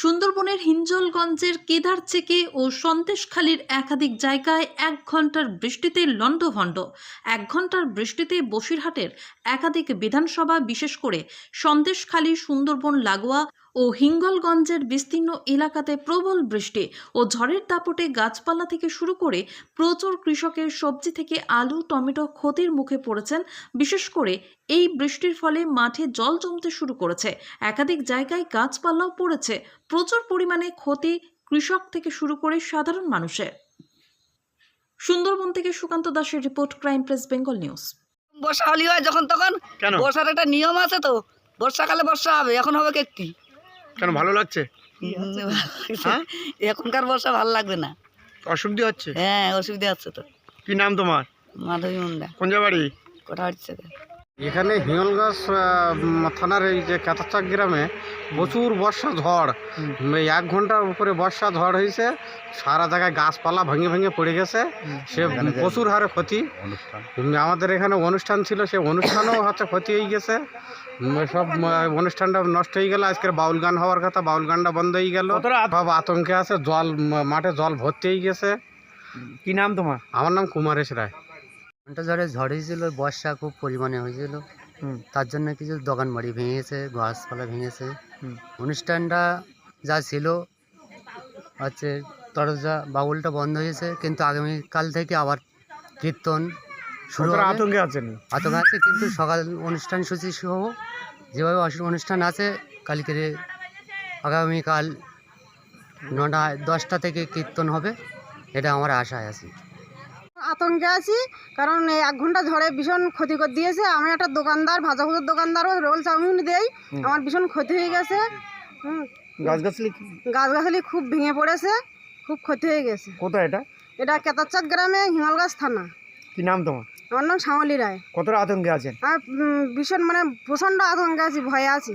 সুন্দরবনের হিঞ্জলগঞ্জের কেদারচেকে ও সন্দেশখালীর একাধিক জায়গায় 1 ঘন্টার বৃষ্টিতে লণ্ডভণ্ড। 1 ঘন্টার বৃষ্টিতে বসিরহাটের একাধিক বিধানসভা, বিশেষ করে সন্দেশখালী, সুন্দরবন লাগোয়া ও হিঙ্গলগঞ্জের বিস্তীর্ণ এলাকাতে প্রবল বৃষ্টি ও ঝড়ের দাপটে গাছপালা থেকে শুরু করে প্রচুর কৃষকের সবজি থেকে আলু, টমেটো ক্ষতির মুখে পড়েছেন। বিশেষ করে এই বৃষ্টির ফলে মাঠে জল জমতে শুরু করেছে, একাধিক জায়গায় গাছপালাও পড়েছে, প্রচুর পরিমাণে ক্ষতি কৃষক থেকে শুরু করে সাধারণ মানুষের। সুন্দরবন থেকে সুকান্ত দাসের রিপোর্ট, ক্রাইম প্রেস বেঙ্গল নিউজ। বর্ষা হলি হয় যখন তখন, বর্ষার একটা নিয়ম আছে তো, বর্ষাকালে বর্ষা হবে, এখন হবে কি কেন ভালো লাগছে? এখনকার বর্ষা ভালো লাগবে না, অসুবিধা হচ্ছে। হ্যাঁ অসুবিধা হচ্ছে তো। কি নাম তোমার? মাধবী মুন্ডা। কোন বাড়ি? কোথা হচ্ছে? এখানে হিঙ্গলগঞ্জ থানার এই যে কেতারচাক গ্রামে প্রচুর বর্ষা ঝড়, 1 ঘন্টার উপরে বর্ষা ঝড় হয়েছে। সারা জায়গায় গাছপালা ভেঙে ভেঙে পড়ে গেছে, সে প্রচুর হারে ক্ষতি। আমাদের এখানে অনুষ্ঠান ছিল, সে অনুষ্ঠানও হচ্ছে ক্ষতি হয়ে গেছে, সব অনুষ্ঠানটা নষ্ট হয়ে গেল। আজকের বাউল গান হওয়ার কথা, বাউল গানটা বন্ধ হয়ে গেল। সব আতঙ্কে আছে, জল মাঠে জল ভর্তি হয়ে গেছে। কি নাম তোমার? আমার নাম কুমারেশ রায়। ঘন্টা ঝড়ে ঝড় হয়েছিল, বর্ষা খুব পরিমাণে হয়েছিল, তার জন্য কিছু দোকান বাড়ি ভেঙেছে, গাছপালা ভেঙেছে। অনুষ্ঠানটা যা ছিল হচ্ছে তরজা বাউলটা বন্ধ হয়েছে, কিন্তু আগামীকাল থেকে আবার কীর্তন শুরু হবে। আতঙ্কে আছেন? আতঙ্ক আছে, কিন্তু সকাল অনুষ্ঠান সূচি সহ যেভাবে অনুষ্ঠান আছে, কালকে আগামীকাল 9-10টা থেকে কীর্তন হবে, এটা আমার আশায় আছে। আতঙ্কে আছি, কারণ এই 1 ঘন্টা ঝড়ে ভীষণ ক্ষতি করে দিয়েছে। আমি একটা দোকানদার, ভাজাভুজের দোকানদারও, রোল চাউমিন দেই। আমার ভীষণ ক্ষতি হয়ে গেছে। গাছগাছালি খুব ভেঙে পড়েছে, খুব ক্ষতি হয়ে গেছে। কোথায় এটা? এটা কেতারচাক গ্রামে, হিঙ্গলগঞ্জ থানা। কি নাম তোমার? আমার নাম শ্যামলী রায়। কতটা আতঙ্কে আছেন? আর ভীষণ প্রচণ্ড আতঙ্কে আছি, ভয়ে আছি।